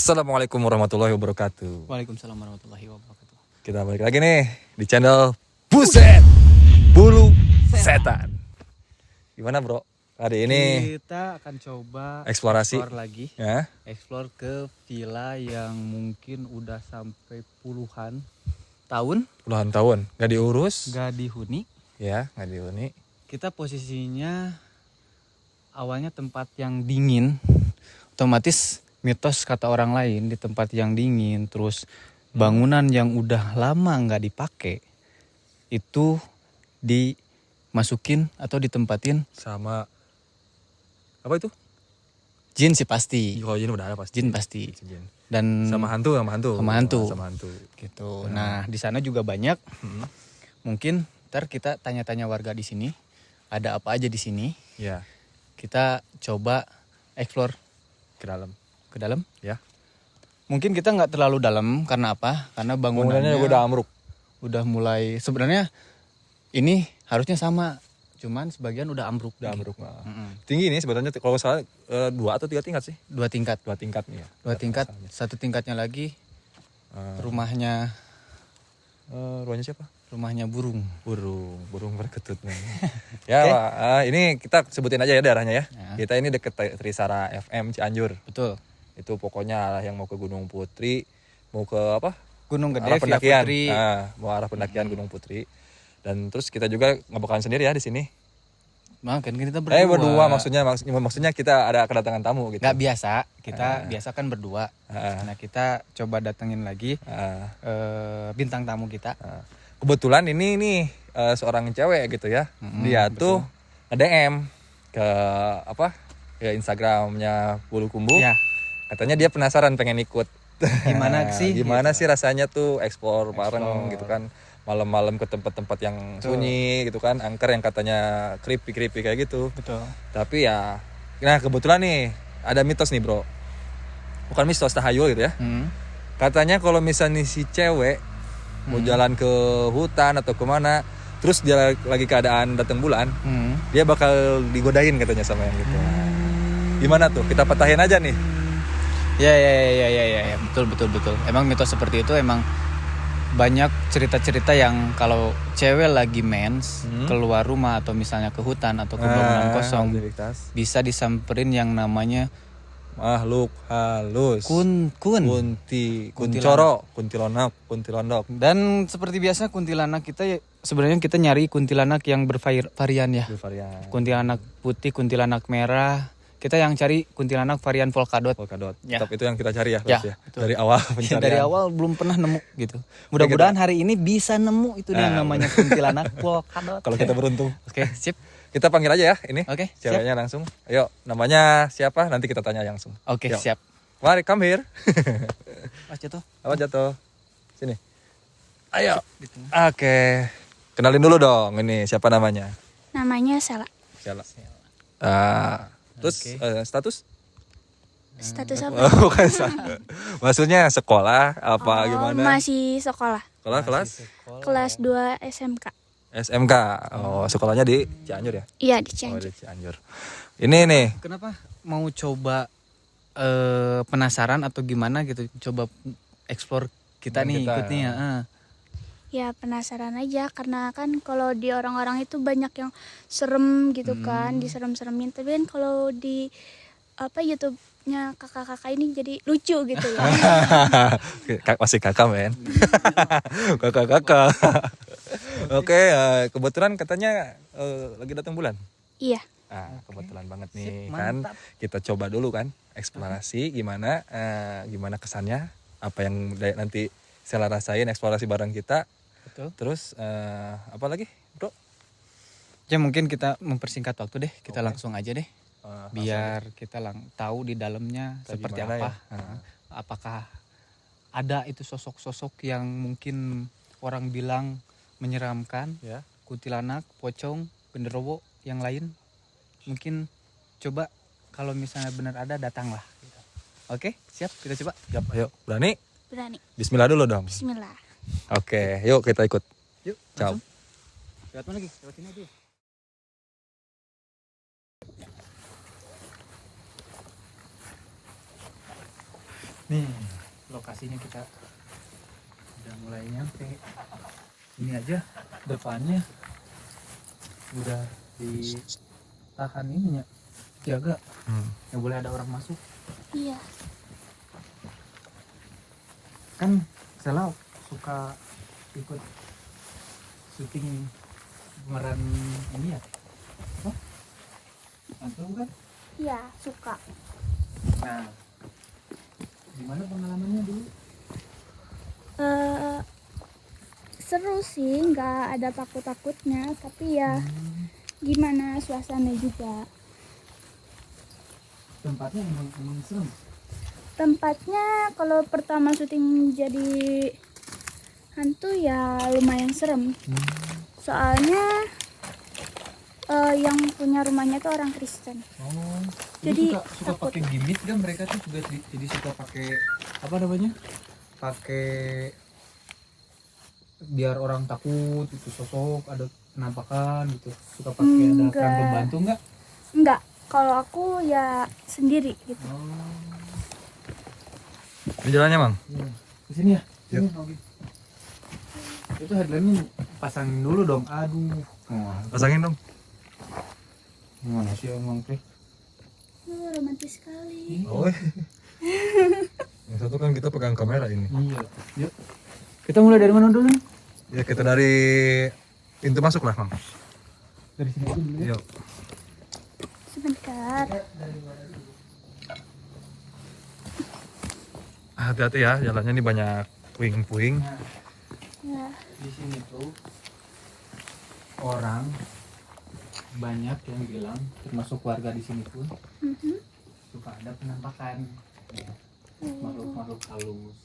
Assalamualaikum warahmatullahi wabarakatuh. Waalaikumsalam warahmatullahi wabarakatuh. Kita balik lagi nih di channel Buset Bulu Setan. Gimana bro? Hari ini Kita akan coba eksplorasi explore lagi, ya? explore ke villa yang mungkin udah sampai puluhan tahun Puluhan tahun gak diurus, gak dihuni. ya gak dihuni. Kita posisinya awalnya tempat yang dingin, otomatis mitos kata orang lain di tempat yang dingin, terus bangunan yang udah lama nggak dipakai itu dimasukin atau ditempatin Sama apa itu? jin sih pasti, Kalau jin udah ada pasti. jin pasti, Jin. dan Sama hantu. Sama hantu. Sama hantu. gitu. Nah di sana juga banyak. Hmm. Mungkin ntar kita tanya-tanya warga di sini ada apa aja di sini. Ya, Kita coba explore ke dalam. ke dalam. Ya. Mungkin kita nggak terlalu dalam karena apa? Karena Bangunannya bangunannya udah amruk. udah mulai, sebenarnya ini harusnya sama, cuman sebagian udah ambruk. Udah gitu. amruk. Nah. Mm-mm. Tinggi nih sebenarnya kalau salah 2 atau 3 tingkat sih? 2 tingkat. 2 tingkat nih ya. 2 tingkat. Satu tingkatnya lagi rumahnya Rumahnya siapa? rumahnya burung. Burung perkutut nih. Ya, Pak, ini kita sebutin aja ya daerahnya ya. Ya. Kita ini deket Trisara FM Cianjur. Betul. Itu pokoknya yang mau ke Gunung Putri, mau ke apa? Gunung Gede, Arah Via pendakian. Putri. Mau arah pendakian Gunung Putri. Dan terus kita juga nggak bakalan sendiri ya di sini. Nah, kan kita berdua. Berdua maksudnya kita ada kedatangan tamu gitu. Nggak biasa, kita biasa kan berdua. Nah kita coba datengin lagi bintang tamu kita. Kebetulan ini nih seorang cewek gitu ya. Dia tuh nge-DM ke apa? Ke Instagramnya Bulukumbu. Ya. Katanya dia penasaran pengen ikut. Gimana sih? Gimana gitu. sih rasanya tuh explore bareng gitu kan. Malam-malam ke tempat-tempat yang sunyi gitu kan. Angker yang katanya creepy kayak gitu. Betul. Tapi ya, nah kebetulan nih ada mitos nih bro. Bukan mitos, tahayul gitu ya. Katanya kalau misalnya si cewek mau jalan ke hutan atau kemana, terus dia lagi keadaan datang bulan, dia bakal digodain katanya sama yang gitu. Gimana tuh? Kita patahin aja nih. Ya, betul. Emang mitos seperti itu emang banyak cerita-cerita yang kalau cewek lagi mens keluar rumah atau misalnya ke hutan atau ke bangunan kosong bisa disamperin yang namanya makhluk halus. Kuntilanak. Dan seperti biasa kuntilanak kita sebenarnya kita nyari kuntilanak yang bervarian ya. Bervarian. Kuntilanak putih, kuntilanak merah. Kita yang cari kuntilanak varian polkadot. Ya. Tetap itu yang kita cari ya, Ya, ya. betul. Dari awal pencarian. Dari awal belum pernah nemu gitu. Mudah-mudahan hari ini bisa nemu itu yang namanya kuntilanak polkadot. Kalau kita beruntung. Oke, sip. Kita panggil aja ya ini. Oke, ceweknya langsung. Ayo, namanya siapa? Nanti kita tanya langsung. Oke, Yuk. siap. Mari, come here. Pas jatuh. Apa jatuh? Sini. Ayo. Oke. Kenalin dulu dong. Ini siapa namanya? Namanya Sela. Siala. Terus status? Status apa? Bukan. Maksudnya sekolah apa gimana? Masih sekolah. Sekolah kelas? Kelas 2 SMK. SMK. Oh, sekolahnya di Cianjur ya? Iya di Oh, Cianjur. di Cianjur. Ini nih. Kenapa mau coba penasaran atau gimana gitu? Coba explore kita nih ikutnya. Ya penasaran aja karena kan kalau di orang-orang itu banyak yang serem gitu kan, diserem-seremin. Tapi kan kalau di YouTube-nya kakak-kakak ini jadi lucu gitu ya. Masih kakak men. Kakak. Oke, kebetulan katanya lagi datang bulan. Iya. Kebetulan banget Sip, nih kan. Kita coba dulu kan eksplorasi gimana kesannya, apa yang nanti saya rasain eksplorasi bareng kita. Betul. Terus apa lagi, Bro? Ya mungkin kita mempersingkat waktu deh, kita Oke. langsung aja deh. Biar kita tahu di dalamnya seperti apa. Ya? Apakah ada itu sosok-sosok yang mungkin orang bilang menyeramkan, Ya. kuntilanak, pocong, genderuwo, yang lain. Mungkin coba kalau misalnya benar ada datanglah. Oke, siap, kita coba. Siap, ayo. Berani? Berani. Bismillah dulu dong. Bismillah. Oke, yuk kita ikut. Yuk, Ciao. langsung. Lewat mana lagi? Lewat sini aja. Nih, lokasinya kita udah mulai nyampe. Ini aja depannya udah ditahan ininya, jaga, nggak boleh ada orang masuk. Iya. Kan Sela suka ikut syuting pemeran ini ya? Hah? Hantu bukan? Iya, suka. Nah, gimana pengalamannya dulu? Seru sih, nggak ada takut-takutnya, tapi ya gimana suasana juga. Tempatnya emang serem. Tempatnya kalau pertama syuting jadi hantu ya lumayan serem. Soalnya yang punya rumahnya tuh orang Kristen. Oh, Jadi suka takut. pakai gimmick kan mereka tuh juga jadi suka pakai apa namanya? Pakai biar orang takut itu sosok ada penampakan gitu. Suka pakai ada Enggak. peran pembantu enggak? Enggak, kalau aku ya sendiri gitu. Oh, Ini jalannya, Mang. iya. Ke sini ya. Sini, Nogi. Itu headlamp-nya pasangin dulu dong. Aduh. Wah, Pasangin dong. gimana sih emang teh? Romantis sekali. Oh. Yang satu kan kita pegang kamera ini. Iya. Yuk. Kita mulai dari mana dulu nih? Ya kita dari pintu masuk lah, Mang. Dari sini aja dulu ya. Yuk. Sebentar. Hati-hati ya, jalannya ini banyak puing-puing. Nah, Ya. di sini tuh orang banyak yang bilang, termasuk warga di sini pun Mhm. suka ada penampakan ya, makhluk-makhluk halus.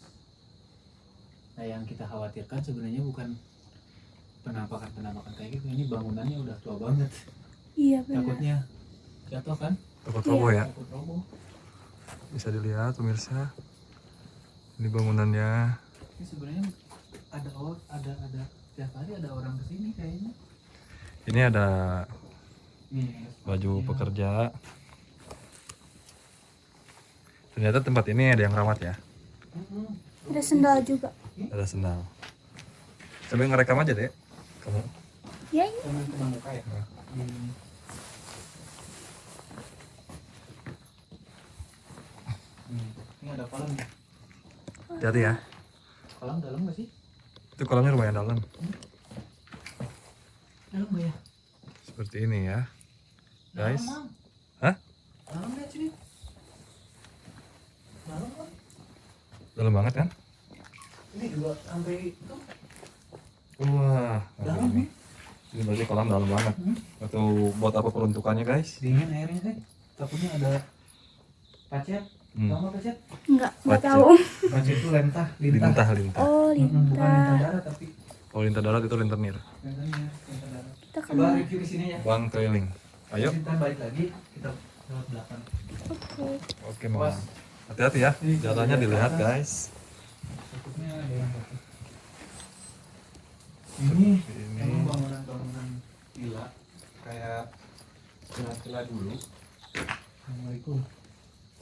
Nah, yang kita khawatirkan sebenarnya bukan penampakan kayak gitu. Ini bangunannya udah tua banget. Iya benar. Takutnya jatuh kan? Takut roboh ya. Takut roboh. Bisa dilihat pemirsa. Ini bangunannya. Ini sebenarnya ada tiap hari ada orang kesini kayaknya. Ini ada Nih, baju sepatunya. pekerja. Ternyata tempat ini ada yang rawat ya. Ada sendal juga. Ada sendal. Sambil ngerekam aja deh. Kamu. Ya ini. Sambil kena muka ya. Ini ada kolam nih. Hati-hati ya. Kolam dalam nggak sih? Itu kolamnya lumayan dalam. Dalam nggak ya? Seperti ini ya. Guys. Dalam, Mang. Hah? Dalam lihat sini. Dalam kan? Dalam banget kan? Ini juga sampai itu. Wah. Dalam ini. nih. Ini berarti kolam dalam banget. Atau buat apa peruntukannya guys? Dingin airnya kan? Takutnya ada pacet. Tahu nggak pacet? Enggak Pacet. tahu. Pacet itu lintah, lintah. Lintah. Oh, Bukan lintah lintah. darat tapi Oh, lintah darat itu rentenir. lintahnya lintah darat. Kita Coba kena. review di sini ya. Bang Toiling. Ayo. Kita balik lagi, kita lewat belakang. Oke. Oke, Mang. Hati-hati ya. Jalannya dilihat guys. Takutnya ada yang jatuh. Ini Ini. emang bangunan-bangunan villa kayak villa-villa dulu. Assalamualaikum.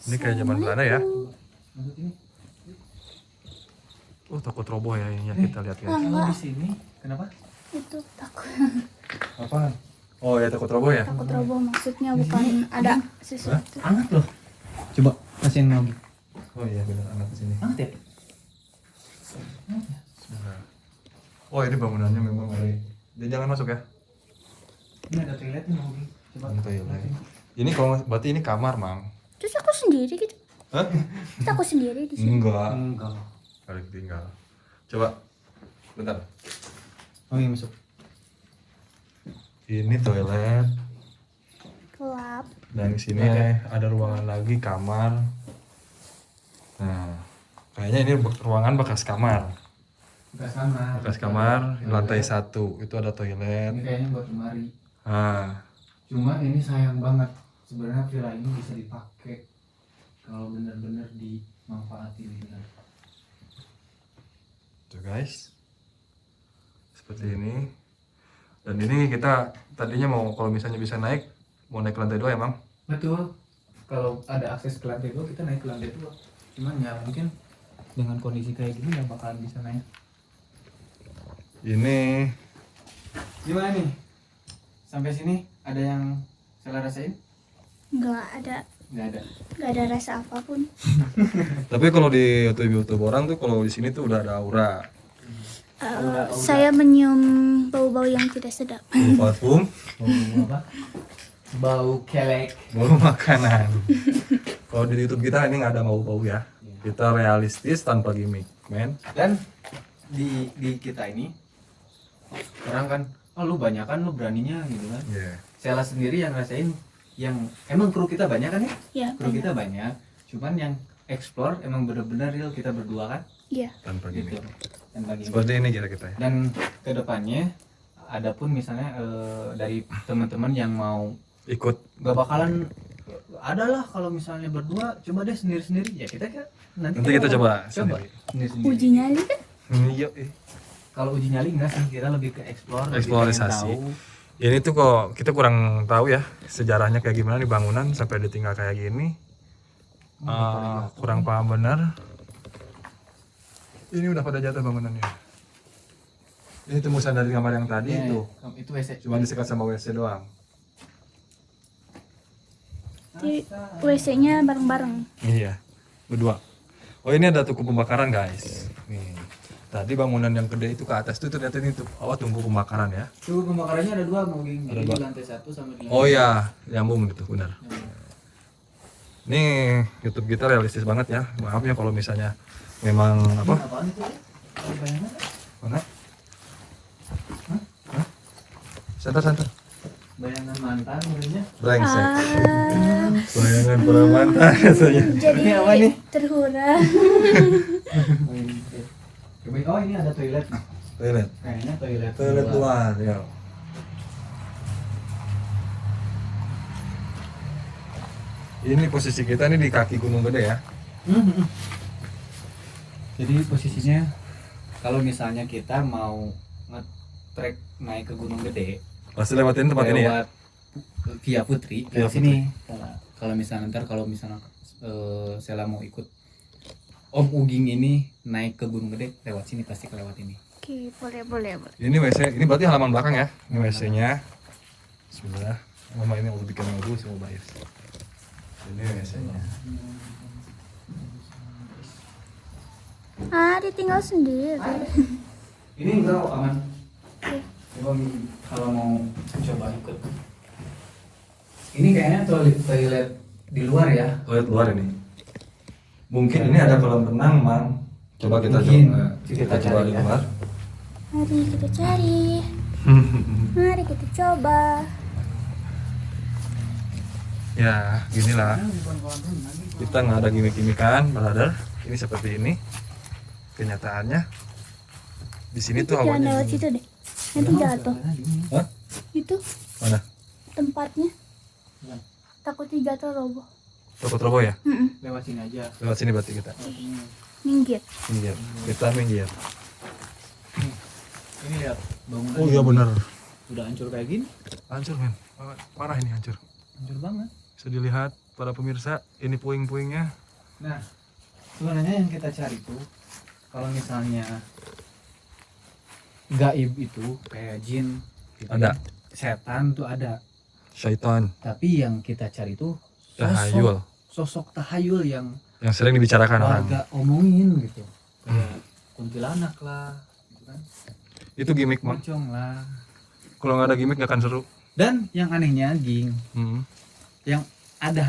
Ini kayak zaman Belanda ya. Masuk ini. Oh, takut roboh ya ini yang kita lihat guys. Kalau di sini, kenapa? Itu takut. Apaan? Oh ya takut roboh ya. Takut roboh maksudnya bukan ada sesuatu. Hangat loh. Coba kasihin lagi. Oh iya benar anak sini. Hangat ya? Oh ini bangunannya memang dari. Dia jangan masuk ya. Ini ada toiletnya lagi. Coba. Ini toilet. Ini kalau berarti ini kamar, Mang. Terus aku sendiri gitu. Hah? Terus aku sendiri di sini. Enggak. Enggak. Kali tinggal. Coba. Bentar. Oh iya masuk. Ini toilet. Gelap. Dan di sini ada ruangan lagi kamar. Nah, kayaknya ini ruangan bekas kamar. Bekas kamar. Bekas kamar lantai 1 itu ada toilet. Ini kayaknya buat lemari. Nah, Cuma ini sayang banget. Sebenarnya villa ini bisa dipakai kalau benar-benar dimanfaati benar. tuh guys. Seperti ini. Dan ini kita tadinya mau kalau misalnya bisa naik, mau naik ke lantai 2 ya, Mang? Betul. Kalau ada akses ke lantai 2 kita naik ke lantai 2. Cuman ya mungkin dengan kondisi kayak gini nggak bakalan bisa naik. Ini Gimana nih? Sampai sini ada yang salah rasain? nggak ada Nggak ada. rasa apapun. tapi kalau di YouTube orang tuh kalau di sini tuh udah ada aura. Saya menyium bau-bau yang tidak sedap. Bau parfum, Bau apa? Bau kelek. bau makanan. Kalau di YouTube kita ini nggak ada bau-bau ya. Kita realistis tanpa gimmick, men. Dan di kita ini orang kan, oh lu banyak kan, lu beraninya gitu kan. Iya. Saya sendiri yang rasain, yang emang kru kita banyak kan ya? Ya, Kru kita banyak, cuman yang explore emang bener-bener real kita berdua kan, iya. Tanpa gitu. gimmick. Dan bagi Seperti ini kita ya. dan kedepannya, adapun misalnya dari teman-teman yang mau Ikut. gak bakalan adalah kalau misalnya berdua coba deh sendiri-sendiri ya kita kan Nanti kita coba sendiri. sendiri-sendiri. Uji nyali kan? Iya. Kalau uji nyali enggak sih, kita lebih ke explore, lebih Eksplorisasi. pengen tahu. Ini tuh kok kita kurang tahu ya sejarahnya kayak gimana di bangunan sampai ditinggal kayak gini. Kurang paham benar. Ini udah pada jatuh bangunannya. Ini tembusan dari kamar yang tadi Ya, itu. itu WC. Cuma disekat sama WC doang. Di WC-nya bareng-bareng. Iya, berdua. Oh ini ada tungku pembakaran guys. Nih. Tadi bangunan yang gede itu ke atas tuh ternyata ini tuh tungku pembakaran ya. Tuh pembakarannya ada dua mau gini, Ada di dua. lantai 1 sama di lantai Oh iya, nyambung gitu benar. Nih YouTube kita realistis banget ya. Maaf ya kalau misalnya memang apa? Apaan itu? Ada bayangan? Mana? Hah? Santar. Bayangan mantan sebenarnya. Brengsek. Ah, Bayangan para mantan katanya. jadi Ini apa nih? terhura. Oh ini ada toilet. Toilet. Kayaknya toilet. Toilet luar ya. Ini posisi kita nih di kaki Gunung Gede ya. Jadi posisinya kalau misalnya kita mau nge-trek naik ke Gunung Gede, Pasti lewatin tempat ini ya. lewat via Putri, Via lewat sini. Kalau misalnya ntar Sela mau ikut Om Uging ini naik ke Gunung Gede, lewat sini pasti kelewat ini. Oke, boleh. Ini WC, ini berarti halaman belakang ya. Ini WC-nya. Bismillah. Mama ini udah bikin yang dulu sama Bayus. Ini WC-nya. Ah, ditinggal sendiri. Ini enggak kok, aman. Coba kalau mau coba ikut. Ini kayaknya toilet di luar ya. Toilet luar ini. Mungkin ini ada kolam renang, Mang. Coba kita Mungkin. coba. Kita Kita coba cari di ya. luar. Mari kita cari. Mari kita coba. Ya, ginilah. Kita nggak ada gimmick-gimmickan, brother. Ini seperti ini. Kenyataannya di sini tuh Jangan awalnya. lewat situ deh. Nanti jatuh. Hah? Itu Mana? tempatnya. Takutnya jatuh roboh. Toko Trobo ya? Lewat sini aja. Lewat sini berarti kita. Minggir. Minggir. Kita minggir. Ini lihat bangunan. Oh iya benar. Udah hancur kayak gini. Hancur men. Parah ini hancur. Hancur banget. Bisa dilihat para pemirsa, ini puing-puingnya. Nah, sebenarnya yang kita cari tuh kalau misalnya gaib itu kayak jin gitu Ada. ya, setan tuh ada, Syaitan, tapi yang kita cari tuh tahayul sosok tahayul yang yang sering dibicarakan orang. warga omongin gitu, kayak kuntilanak lah gitu kan, Itu gimmick mah. pocong lah. Kalau nggak ada gimmick nggak akan seru. Dan yang anehnya ging, yang ada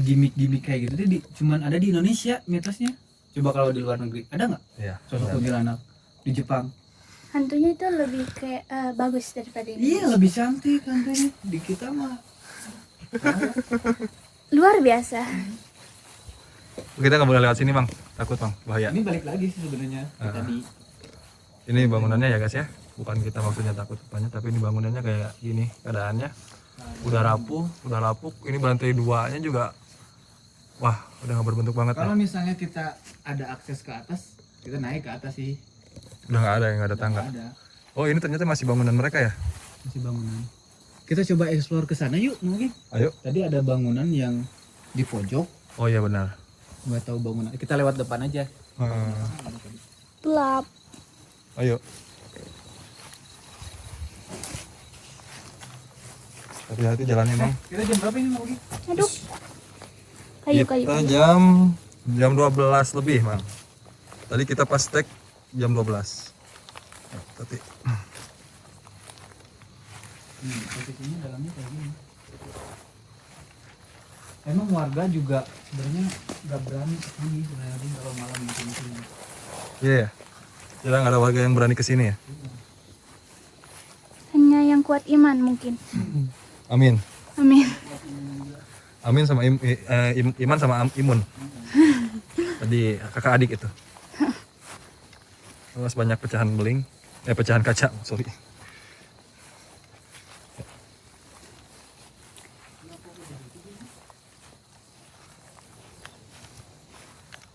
gimmick-gimmick kayak gitu tuh cuman ada di Indonesia mitosnya. Coba kalau di luar negeri ada nggak Iya. sosok kuntilanak? Di Jepang Hantunya itu lebih kayak bagus daripada ini. iya lebih cantik hantunya, di kita mah Luar biasa. Kita nggak boleh lewat sini bang, takut bang, bahaya. ini balik lagi sih sebenarnya ke tadi. Ini bangunannya ya guys ya, bukan kita maksudnya takut apanya, tapi ini bangunannya kayak gini keadaannya. Udah rapuh, udah lapuk. Ini lantai 2-nya juga, wah udah nggak berbentuk banget Kalau nih. misalnya kita ada akses ke atas, kita naik ke atas sih. Udah nggak ada yang nggak ada tangga. Nggak ada, Oh ini ternyata masih bangunan mereka ya? masih bangunan. Kita coba explore ke sana yuk mungkin. Ayo. Tadi ada bangunan yang di pojok. Oh iya benar. nggak tahu bangunan. Kita lewat depan aja. Gelap. Ayo. Hati-hati jalannya Mang. Kita jam berapa ini mau pergi? Aduh. Kayu. Kita jam 12 lebih Mang. Tadi kita pas tek jam 12. Tapi Posisinya dalamnya kayak gini. Emang warga juga sebenarnya nggak berani kesini sebenarnya kalau malam mungkin. iya ya. Jarang ada warga yang berani kesini ya. Hanya yang kuat iman mungkin. Amin. Amin. Amin sama Iman sama Imun. Tadi kakak adik itu. Terus banyak pecahan beling, pecahan kaca, sorry.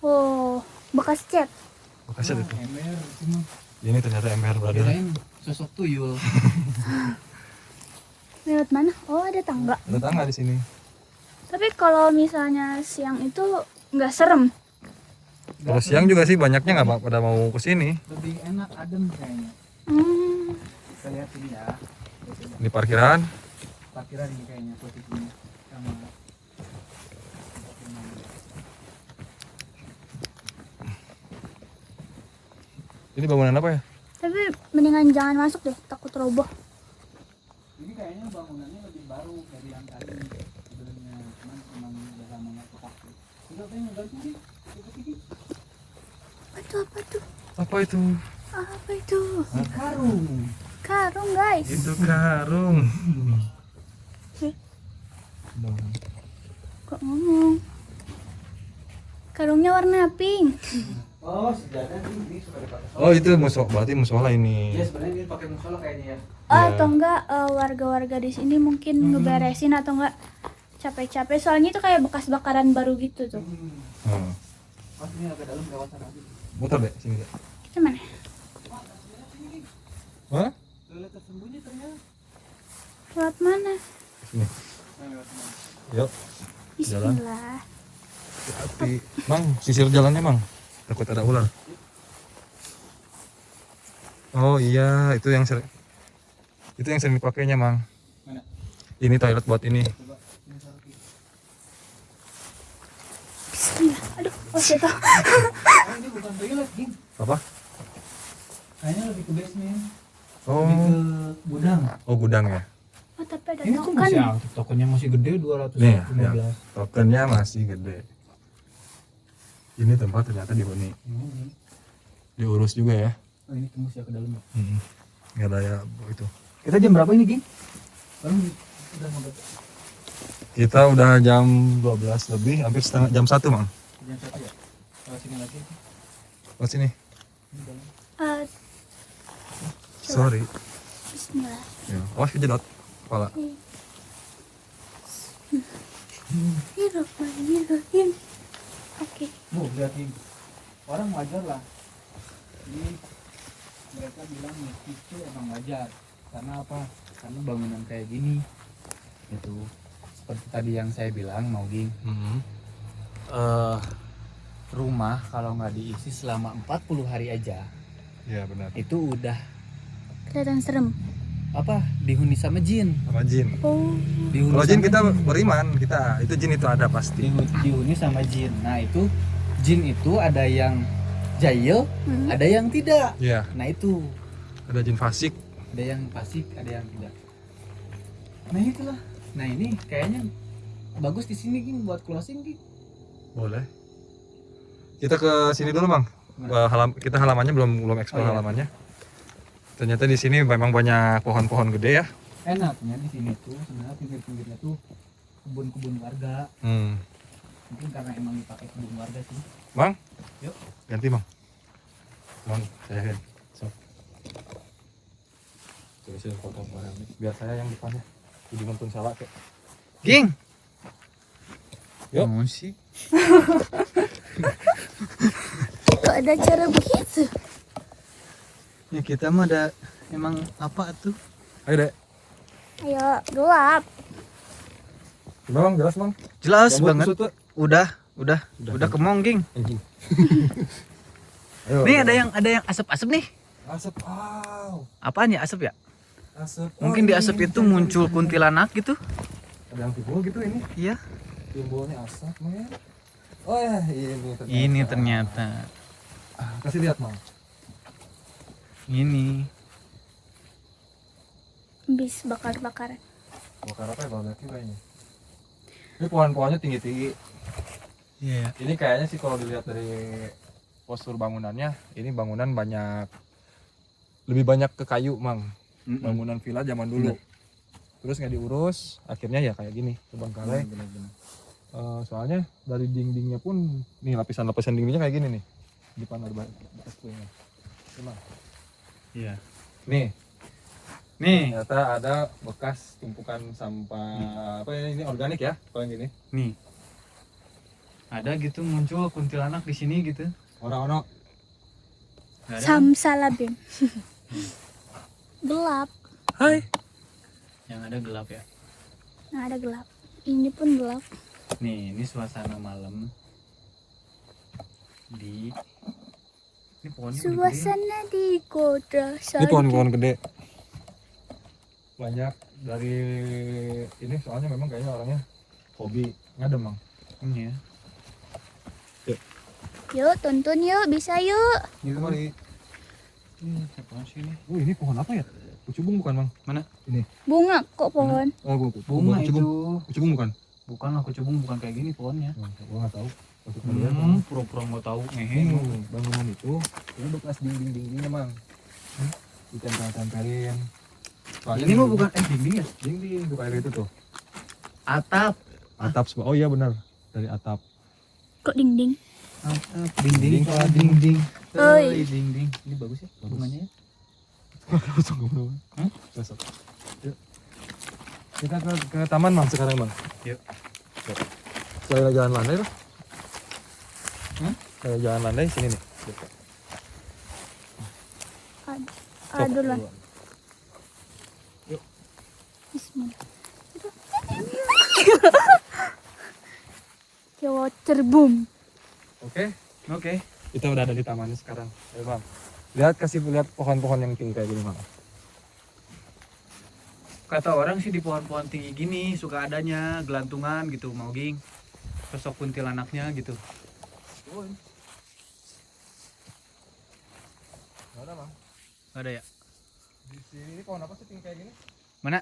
Oh, bekas cat. Makasih itu. Ember cuma Ini ternyata ember brother. kirain sosok tuyul. Lewat mana? Oh, ada tangga. Ada tangga di sini. Tapi kalau misalnya siang itu nggak serem. Kalau siang juga sih banyaknya nggak pada mau kesini. Lebih enak adem kayaknya. Hmm. Kita lihat ini ya. Di parkiran. Parkiran ini kayaknya posisinya sama. Ini bangunan apa ya? Tapi mendingan jangan masuk deh, takut roboh. Ini kayaknya bangunannya lebih baru dari yang tadi sebelumnya, cuman emang udah lama nggak kepakai. Udah pengen ganti nih, Apa tuh? Apa itu? Apa itu? karung. Karung guys. Itu karung. Kok ngomong? Karungnya warna pink. Oh, sejadah ini suka dipakai. Oh itu berarti musola ini. Ya sebenarnya dia pakai musola kayaknya ya. Atau enggak warga-warga di sini mungkin ngeberesin atau enggak capek-capek. Soalnya itu kayak bekas bakaran baru gitu tuh. Pas ini agak dalam kawasan aja. Muter deh sini deh. Gimana? Hah? Toilet tersembunyi ternyata. Lewat mana? Sini. Yuk. Jalan. Bismillah. Hati. Mang, sisir jalannya Mang. Takut ada ular. Oh iya, itu yang sering dipakainya Mang. Mana? Ini toilet buat ini. Coba ini taruh. Bismillah. Aduh, oh shit. Ini bukan toilet, Ging. Apa? Kayaknya lebih ke basement. Oh. Lebih ke gudang. Oh gudang ya. Oh, tapi ada Ini tuh token. masih aktif, tokennya masih gede 215. Nih ya. Tokennya masih gede. Ini tempat ternyata dihuni. Diurus juga ya. Oh, ini tembus ya ke dalam. Nggak ada ya itu. Kita jam berapa ini, Ging? Udah mau Kita udah jam 12 lebih, hampir jam 1 Mang. jam 1 ya? Kalau sini lagi. Lewat sini. Ini dalam. Sorry. Bismillah. Ya. Awas kejedot kepala. Bismillahirrahmanirrahim. Oke. Lihat Ging. Orang wajar lah. Ini mereka bilang mistis itu emang wajar. Karena apa? Karena bangunan kayak gini. Itu seperti tadi yang saya bilang, mau Ging. Rumah kalau nggak diisi selama 40 hari aja, Iya benar. itu udah Kelihatan serem. apa, dihuni sama jin. Sama jin. Oh. Dihuni Kalau jin sama kita beriman, itu jin itu ada pasti. dihuni sama jin. Nah itu jin itu ada yang jahil, Hmm. ada yang tidak. Iya. Nah itu Ada jin fasik. ada yang fasik, ada yang tidak. Nah itulah. Nah ini kayaknya bagus di sini Ging buat closing Ging. Boleh. Kita ke sini dulu Mang. Kita halamannya belum eksplor Oh, iya. halamannya. Ternyata di sini memang banyak pohon-pohon gede ya. Enaknya di sini tuh sebenarnya pinggir-pinggirnya tuh kebun-kebun warga. Mungkin karena emang dipakai kebun warga sih. Mang? Yuk. Ganti Mang. Mang, saya kan. Sok. Coba sih foto barang ini. Biar saya yang depannya. Jadi nonton salah kayak. Ging. Yuk. Mau sih. Kok ada cara begitu? Ya kita mah ada emang apa tuh? Ayo deh. Ayo, gelap. Gimana Mang? Jelas Mang? Jelas Rambut banget. kusut tuh. Udah Udah kemong, Ging. Anjing. Ayo. Nih ada yang asap-asap nih. Asap. Wow. Apaan ya asap ya? Asap. Mungkin di asap itu muncul kuntilanak gitu. Ada yang timbul gitu ini. Iya. Timbulnya asap, men. Oh ya, ini ternyata. Ini ternyata. Kasih lihat, Mang. Ini. Bis bakar-bakaran. Bakar apa ya, barbecue kayaknya. Ini pohon-pohonnya tinggi-tinggi. Iya. Ini kayaknya sih kalau dilihat dari postur bangunannya, ini bangunan lebih banyak ke kayu, Mang. Bangunan villa zaman dulu. Terus nggak diurus, akhirnya ya kayak gini, terbengkalai. Soalnya dari dindingnya pun, nih lapisan-lapisan dindingnya kayak gini nih. Di panel bekas puingnya. Cuma, Iya. nih, Nih, ternyata ada bekas tumpukan sampah, apa ya, ini organik ya, kalau yang gini. nih. Ada gitu muncul kuntilanak di sini gitu. Orang-orang Nggak ada. Samsalabim. Gelap. hai. Yang ada gelap ya. Nah, ada gelap. Ini pun gelap. Nih, ini suasana malam di ini pohonnya udah gede. Suasana di kota. Ini pohon-pohon gede. Banyak dari ini, soalnya memang kayaknya orangnya hobi ngadem, Mang. Ini ya. Yuk, tonton yuk, bisa yuk. Ini kemari. Ini apaan sih ini? Ini pohon apa ya? Kucubung bukan, Mang? Mana? Ini. Bunga kok pohon. Oh, Bunga kucubung. itu. Kucubung bukan? Bukan lah kucubung, bukan kayak gini pohonnya. Gua nggak tahu. Masuk lihat. Pura-pura nggak tahu ngehe. Ini bangunan itu, ini bekas dinding-dindingnya, Mang. Ditempel-tempelin. Soalnya Ini mah dulu- bukan dinding ya? dinding, bukan kayak itu tuh. Atap. Atap semua. Oh iya benar, dari atap. Kok dinding? Atap. Dinding, Dinding. Oi. Dinding. Ini bagus ya bunganya ya? Hah? Besok. Yuk. Kita ke taman, Mang, sekarang, Mang. Yuk. Yuk. Kayak jalan landai tuh. Hah? Kayak jalan landai sini nih. Ah, duluan. Yuk. Bismillah. Jawa terbum. Oke. Oke. Kita udah ada di tamannya sekarang. Ayo, Bang. Kasih lihat pohon-pohon yang tinggi kayak gini, Bang. Kata orang sih di pohon-pohon tinggi gini suka adanya gelantungan gitu, mau Ging. Sosok kuntilanaknya gitu. Nggak ada, Bang. Nggak ada ya? Di sini pohon apa sih tinggi kayak gini? Mana?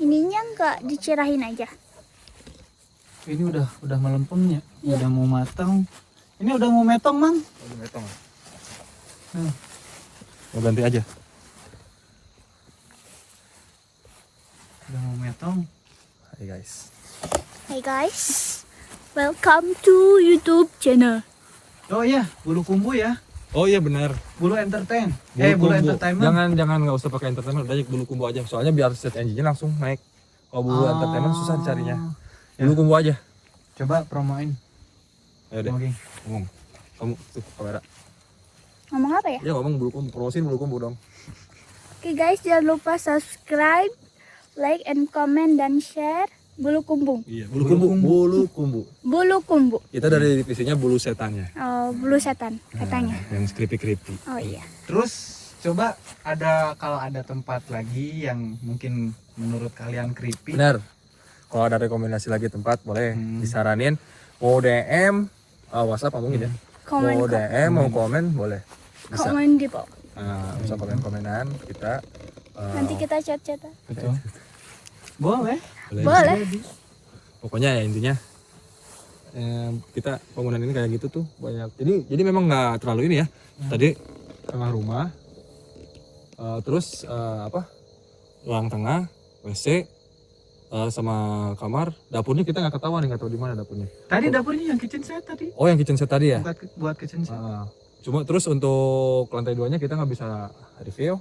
Ininya nggak dicerahin aja. Ini udah melempemnya, Iya. udah mau matang. Ini udah mau metong, Mang. Oh, metong. Nah. Mau ganti aja. Udah mau metong. Hai, guys. Hey guys, welcome to YouTube channel. Oh iya, bulu kumbu ya. Oh iya benar. Bulu entertain. Kumbu. Bulu entertainment. Jangan nggak usah pakai entertainment, udah aja bulu kumbu aja. Soalnya biar set engine langsung naik. Kalau bulu entertainment susah dicarinya. Bulu kumbu aja. Coba promoin. Ayo deh, Mau Ging. ngomong. Kamu tuh kamera. Ngomong apa ya? Ya ngomong bulu kumbu, promosiin bulu kumbu dong. Oke guys, jangan lupa subscribe, like and comment dan share bulu kumbung. Iya, bulu kumbu. Bulu kumbu. Bulu kumbu. Kita dari divisinya bulu setannya. Oh, bulu setan katanya. Yang creepy. Oh iya. Terus coba kalau ada tempat lagi yang mungkin menurut kalian creepy. Benar. Kalau ada rekomendasi lagi tempat boleh disaranin. Mau DM, WhatsApp apa mungkin ya? Komen Mau kok. DM, mau komen boleh. Bisa. Komen di bawah. Bisa komen-komenan kita. Nanti kita chat-chatan. Betul. Boleh. Boleh. Pokoknya ya intinya kita bangunan ini kayak gitu tuh banyak. Jadi memang nggak terlalu ini ya. Tadi tengah rumah, terus ruang tengah, WC, sama kamar. Dapurnya kita nggak ketahuan, nggak tahu di mana dapurnya. Tadi dapurnya yang kitchen set tadi. Oh yang kitchen set tadi ya. Buat kitchen set. Cuma terus untuk lantai 2-nya kita nggak bisa review.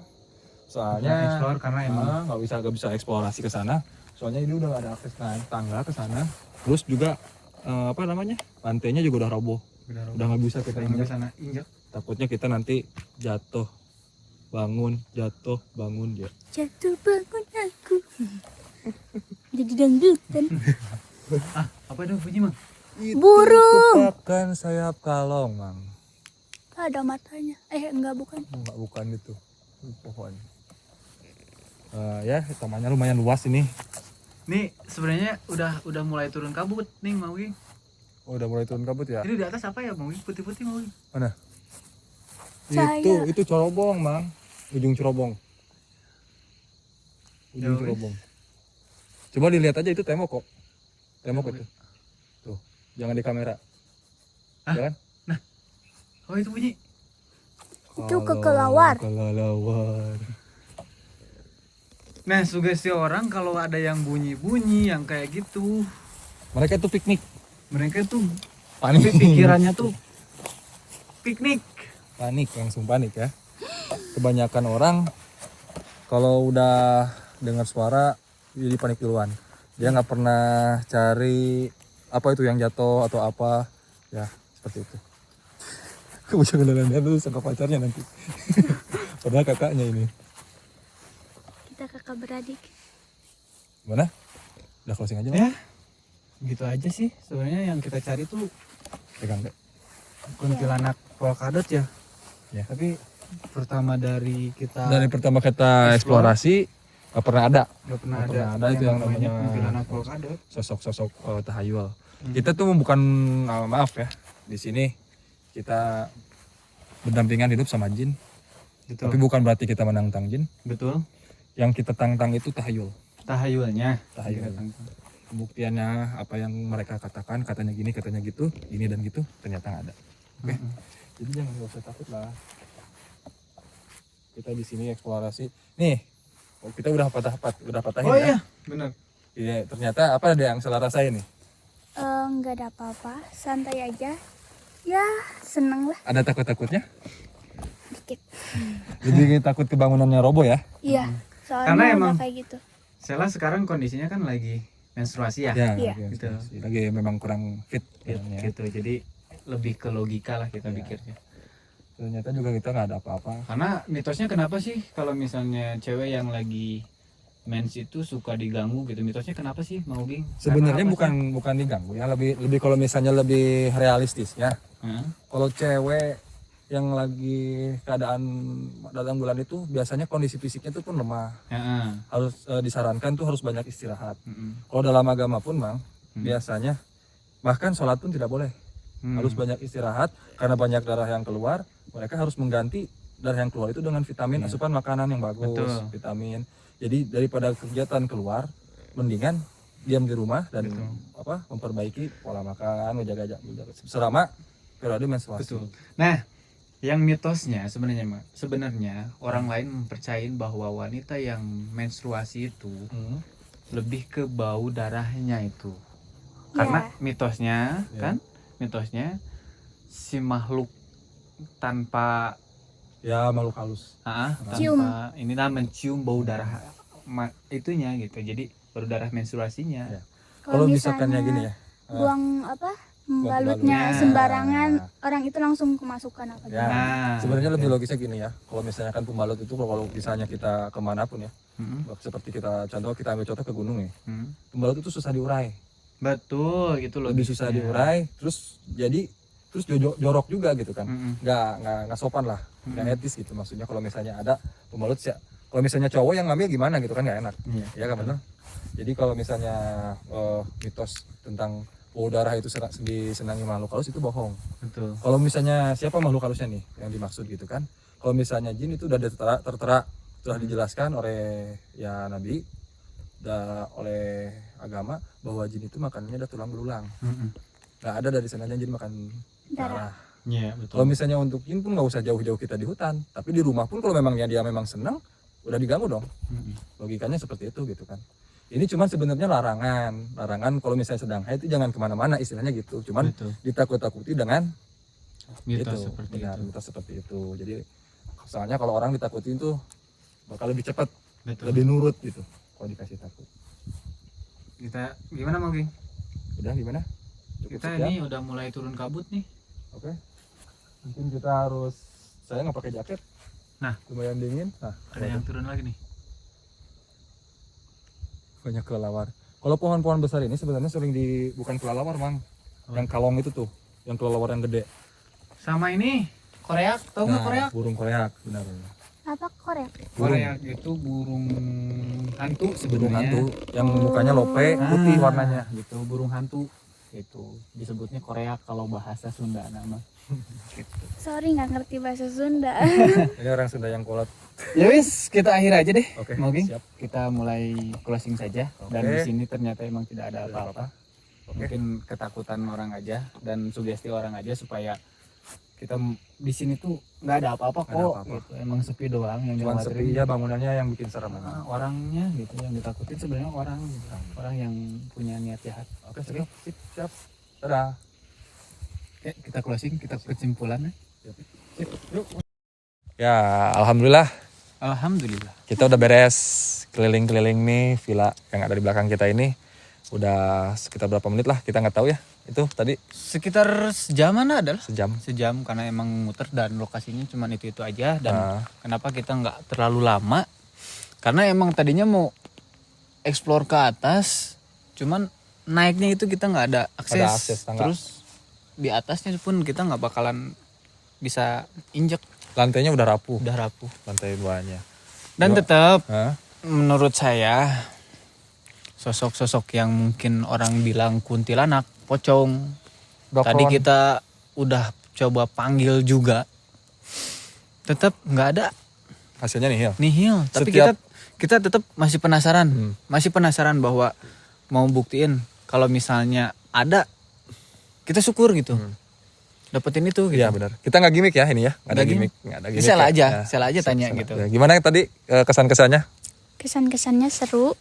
Soalnya Explore karena emang nggak bisa eksplorasi ke sana. Soalnya ini udah nggak ada akses tangga ke sana. Terus juga lantainya juga udah roboh. Udah nggak bisa kita ke injak. sana injak. Takutnya kita nanti jatuh bangun ya. Jatuh bangun aku. Jadi dangdutan. Apa itu bunyi, Mang? Itu Burung. kepakan sayap kalong, Mang. Ada matanya. Enggak, bukan. Enggak, bukan itu. Itu pohon. Ya, tamannya lumayan luas ini. Nih sebenarnya udah mulai turun kabut nih, Mang Ging. Oh, udah mulai turun kabut ya? Jadi di atas apa ya, Mang Ging? Putih-putih, Mang Ging. Mana? Cahaya. Itu corobong, Mang. Ujung cerobong. Ujung Ya, cerobong. Coba dilihat aja itu tembok kok. Tembok itu. Tuh, jangan di kamera. Hah? Jangan. Oh, itu bunyi. Itu kelelawar. Kelelawar. Nah, sugesti orang kalau ada yang bunyi-bunyi yang kayak gitu, Mereka itu piknik. mereka tuh Panik. pikirannya tuh piknik. Panik, langsung panik ya. Kebanyakan orang kalau udah dengar suara jadi panik duluan. Dia nggak pernah cari apa itu yang jatuh atau apa, ya seperti itu. Kamu jangan nanya dulu sama pacarnya nanti. Padahal kakaknya ini. Kita kakak beradik. Gimana? Udah closing aja, Mas? Ya, gitu aja sih. Sebenarnya yang kita cari tuh Pegang deh. kuntilanak polkadot ya. Ya. Tapi pertama dari kita Dari pertama kita eksplorasi nggak pernah ada nggak pernah nggak ada, pernah ada itu yang namanya kuntilanak polkadot. sosok-sosok tahayul. Kita tuh bukan maaf ya, di sini kita berdampingan hidup sama jin, tapi Betul. bukan berarti kita menantang jin. Betul. Yang kita tantang itu tahayul. Tahayulnya. Tahayul. Pembuktiannya apa yang mereka katakan, katanya gini, katanya gitu, gini dan gitu, ternyata nggak ada. Oke. Jadi jangan nggak usah takut lah. Kita di sini eksplorasi. Nih, kita udah patahin Oh ya. iya, benar. Iya, ternyata apa ada yang salah rasain nih? Enggak ada apa-apa, santai aja. Ya, seneng lah Ada takut-takutnya? dikit. Lebih takut kebangunannya roboh ya? Iya, Karena soalnya emang- udah kayak gitu. Sela sekarang kondisinya kan lagi menstruasi ya. Iya. Gitu. Lagi memang kurang fit. Gitu, badannya. gitu. Jadi lebih ke logika lah kita Iya. pikirnya. Ternyata juga kita nggak ada apa-apa. Karena mitosnya kenapa sih kalau misalnya cewek yang lagi mens itu suka diganggu gitu? Mitosnya kenapa sih, Mau Ging? Sebenarnya Karena apa bukan diganggu ya, lebih kalau misalnya lebih realistis ya. sih? Hah? Kalau cewek yang lagi keadaan dalam bulan itu biasanya kondisi fisiknya itu pun lemah. Heeh. Harus disarankan tuh harus banyak istirahat. Mm-mm. Kalau dalam agama pun, Bang, biasanya bahkan sholat pun tidak boleh. Harus banyak istirahat karena banyak darah yang keluar. Mereka harus mengganti darah yang keluar itu dengan vitamin, asupan makanan yang bagus, Betul. vitamin. Jadi daripada kegiatan keluar, mendingan diam di rumah dan memperbaiki pola makan, menjaga selama periode menstruasi. Betul. Nah, yang mitosnya sebenarnya orang lain mempercayain bahwa wanita yang menstruasi itu Hmm. lebih ke bau darahnya itu. Karena mitosnya Ya. kan, mitosnya si makhluk tanpa Ya makhluk halus. Cium. tanpa inilah mencium bau darah itunya gitu. Jadi bau darah menstruasinya. Ya. Kalau misalkannya gini ya. buang Balutnya. balutnya sembarangan, orang itu langsung kemasukan apa Ya, gitu. Nah, sebenarnya lebih logisnya gini ya. Kalau misalnya kan pembalut itu kalau misalnya kita kemanapun ya, Mm-mm. seperti kita ambil contoh ke gunung ya, Mm. pembalut itu susah diurai, Betul, gitu loh. lebih susah diurai, terus jorok juga gitu kan, Mm-mm. nggak sopan lah, nggak etis gitu maksudnya kalau misalnya ada pembalut sih, kalau misalnya cowok yang ngambil gimana gitu kan nggak enak, Iya. ya kan benar. Jadi kalau misalnya mitos tentang darah itu disenangi makhluk halus itu bohong. Betul. Kalau misalnya siapa makhluk halusnya nih yang dimaksud gitu kan? Kalau misalnya jin itu udah tertera sudah dijelaskan oleh ya Nabi, oleh agama bahwa jin itu makanannya ada tulang belulang. Mm-mm. Nggak ada dari sananya jin makan darah. Iya, betul. Kalau misalnya untuk jin pun nggak usah jauh-jauh kita di hutan, tapi di rumah pun kalau memangnya dia memang senang, udah diganggu dong. Mm-mm. Logikanya seperti itu gitu kan. Ini cuman sebenarnya larangan kalau misalnya sedang haid itu jangan kemana-mana istilahnya gitu. Cuman Betul. ditakut-takuti dengan Mitos itu, seperti benar, itu. mitos seperti itu. Jadi soalnya kalau orang ditakutin tuh bakal lebih cepat, Betul. lebih nurut gitu kalau dikasih takut. Kita gimana, Mang Ging? Udah gimana? Cukup Kita sekian? ini udah mulai turun kabut nih. Oke. Mungkin kita harus, saya nggak pakai jaket. Nah. Lumayan dingin. Nah, Ada yang turun lagi nih. banyak kelelawar. Kalau pohon-pohon besar ini sebenarnya sering di bukan kelelawar, Mang. Yang kalong itu tuh, yang kelelawar yang gede. Sama ini koreak, tahu nggak koreak? Burung koreak, benar. Apa Korea? Koreak itu burung hantu Burung sebenarnya. hantu yang mukanya lope, putih warnanya. Gitu, burung hantu. Itu disebutnya koreak kalau bahasa Sunda nama. Gitu. Sorry nggak ngerti bahasa Sunda. Ini orang Sunda yang kolot. Ya wis, kita akhir aja deh. Oke, Moging. siap. Kita mulai closing saja. Dan Oke. di sini ternyata emang tidak ada apa-apa. Oke. Mungkin ketakutan orang aja dan sugesti orang aja supaya kita di sini tuh nggak ada apa-apa Nggak ada kok. apa-apa. Gitu. Emang sepi doang yang Cuman dikhawatirin. sepi ya bangunannya yang bikin serem. Nah, orangnya gitu yang ditakutin sebenarnya orang gitu. Orang yang punya niat jahat. Oke, siap. Dadah. Oke, kita closing, kita kesimpulan. Ya, alhamdulillah Alhamdulillah. kita udah beres keliling-keliling nih villa yang ada di belakang kita ini. Udah sekitar berapa menit lah, kita nggak tahu ya. Itu tadi Sekitar sejaman adalah sejam. sejam karena emang muter dan lokasinya cuma itu aja. Dan Nah. kenapa kita nggak terlalu lama? Karena emang tadinya mau explore ke atas, cuman naiknya itu kita nggak ada akses. Ada akses tangga. Terus di atasnya pun kita nggak bakalan bisa injek, Lantainya udah rapuh, udah rapuh. lantai 2-nya. Dan tetap Hah? menurut saya sosok-sosok yang mungkin orang bilang kuntilanak, pocong. Tadi Dokon. kita udah coba panggil juga, tetap nggak ada, Hasilnya nihil. nihil. Tapi Setiap- kita tetap masih penasaran, Hmm. bahwa mau buktiin kalau misalnya ada, kita syukur gitu, dapetin itu gitu. Iya benar. Kita nggak gimmick ya ini ya. Nggak ada Nggak gimmick. Nggak ada gimmick. Sela ya. aja, Ya. sela aja tanya gitu. Ya, gimana tadi kesan-kesannya? Kesan-kesannya seru.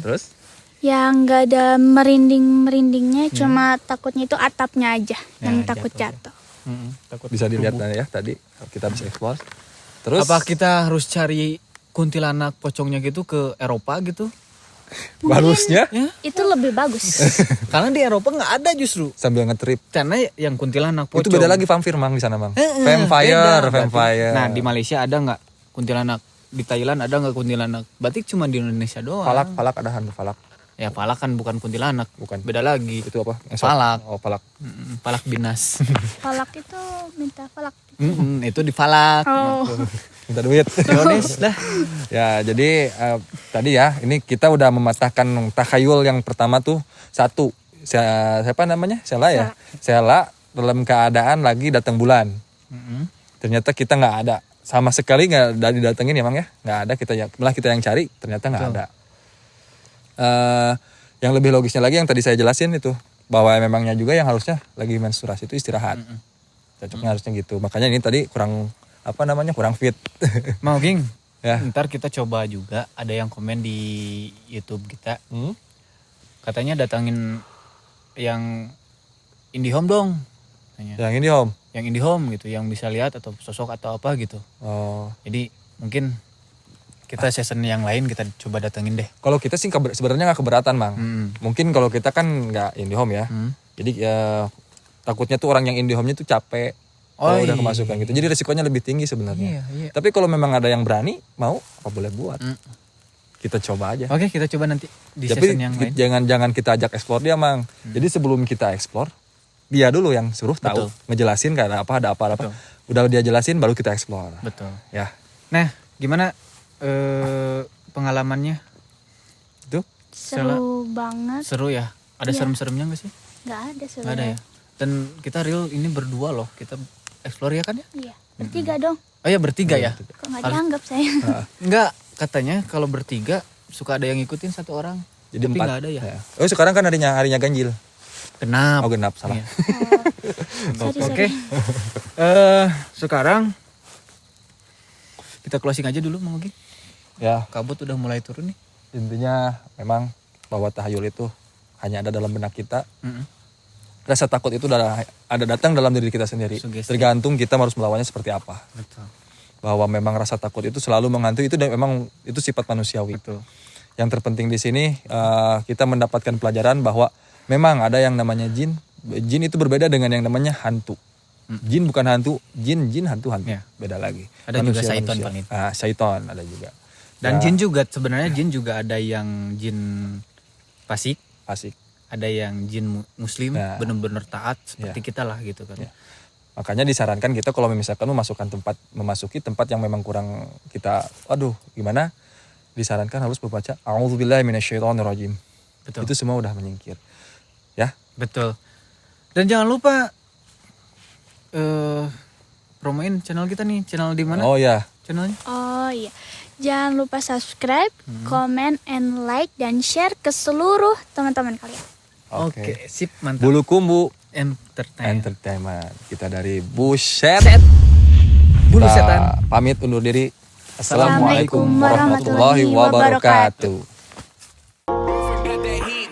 Terus? Ya nggak ada merinding-merindingnya, cuma takutnya itu atapnya aja yang Ya, takut jatuh. jatuh. Takut Bisa dilihat tumbuh. ya tadi kita bisa explore. Terus Apa kita harus cari kuntilanak pocongnya gitu ke Eropa gitu? bagusnya Ya, Itu lebih bagus. karena di Eropa nggak ada justru. sambil ngetrip. Karena yang kuntilanak pocong. Itu beda lagi vampir Mang di sana Mang. Beda, Vampire, berarti. vampire. Nah di Malaysia ada nggak kuntilanak? Di Thailand ada nggak kuntilanak? Berarti cuma di Indonesia doang. Falak ada hantu falak. Ya palak kan bukan kuntilanak. Bukan. Beda lagi. Itu apa? Falak. Oh, falak. Palak binas. Falak itu minta falak. Itu di falak. Oh, Minta duit. Yones lah. Ya, jadi tadi ya, ini kita udah mematahkan takhayul yang pertama tuh satu. Siapa namanya? Sela ya. Sela dalam keadaan lagi datang bulan. Ternyata kita nggak ada. Sama sekali nggak ada didatengin ya Mang ya. Nggak ada, malah kita yang cari, ternyata nggak ada. Yang lebih logisnya lagi yang tadi saya jelasin itu, bahwa memangnya juga yang harusnya lagi menstruasi itu istirahat. Cocoknya harusnya gitu. Makanya ini tadi kurang fit. Mau Ging. Ya. Ntar kita coba juga, ada yang komen di YouTube kita. Katanya datangin yang IndiHome dong. Katanya. Yang ini Om. Yang IndiHome gitu, yang bisa lihat atau sosok atau apa gitu. Oh. Jadi mungkin kita season yang lain kita coba datengin deh. Kalau kita sih sebenarnya nggak keberatan Mang. Mungkin kalau kita kan nggak IndiHome ya. Jadi ya takutnya tuh orang yang IndiHome-nya tuh capek. Kalau udah kemasukan gitu. Jadi resikonya lebih tinggi sebenarnya. Iya. Tapi kalau memang ada yang berani, mau apa boleh buat. Kita coba aja. Oke, kita coba nanti di Tapi season yang lain. jangan kita ajak explore dia Mang. Jadi sebelum kita explore, dia dulu yang suruh tahu, Betul. ngejelasin kan apa. Betul. Udah dia jelasin baru kita explore. Betul. Ya. Nah, gimana pengalamannya? Itu seru banget. Seru ya? Ada Iya. serem-seremnya gak sih? Nggak ada Gak ada sebenarnya. ya? Dan kita real ini berdua loh. Kita explore ya kan ya? Iya. Bertiga dong. Oh ya bertiga ya? Kok nggak dianggap saya? Enggak, katanya kalau bertiga suka ada yang ngikutin satu orang. jadi Tapi 4. nggak ada ya? Oh sekarang kan harinya ganjil. Genap. Oh genap salah. Iya. Sorry, Oke. sorry. Sekarang kita closing aja dulu Mang Ogi. Ya Kabut udah mulai turun nih. intinya memang bahwa tahayul itu hanya ada dalam benak kita. Mm-mm. Rasa takut itu ada datang dalam diri kita sendiri. Sugesti. Tergantung kita harus melawannya seperti apa. Betul. Bahwa memang rasa takut itu selalu menghantui itu dan memang itu sifat manusiawi. Betul. Yang terpenting di sini kita mendapatkan pelajaran bahwa memang ada yang namanya jin. Jin itu berbeda dengan yang namanya hantu. Jin bukan hantu, jin hantu. Ya. Beda lagi. Ada juga syaiton, Pan, itu. Syaiton ada juga. Dan Ya. jin juga sebenarnya jin juga ada yang jin fasik, Asik. ada yang jin muslim Ya. benar-benar taat seperti kita lah gitu kan. Ya. Makanya disarankan kita kalau misalkan memasuki tempat yang memang kurang kita, aduh gimana, disarankan harus membaca A'udzubillahi minasyaitonirrajim. Betul. Itu semua udah menyingkir. Ya. Betul. Dan jangan lupa promoin channel kita nih, channel di mana? Oh ya. Channelnya? Oh iya, jangan lupa subscribe, comment, and like, dan share ke seluruh teman-teman kalian. Oke, sip, mantap. Bulu Kumbu Entertainment. Entertainment. Kita dari Buset. Bulu Kita setan. pamit undur diri. Assalamualaikum Assalamualaikum warahmatullahi warahmatullahi wabarakatuh. wabarakatuh.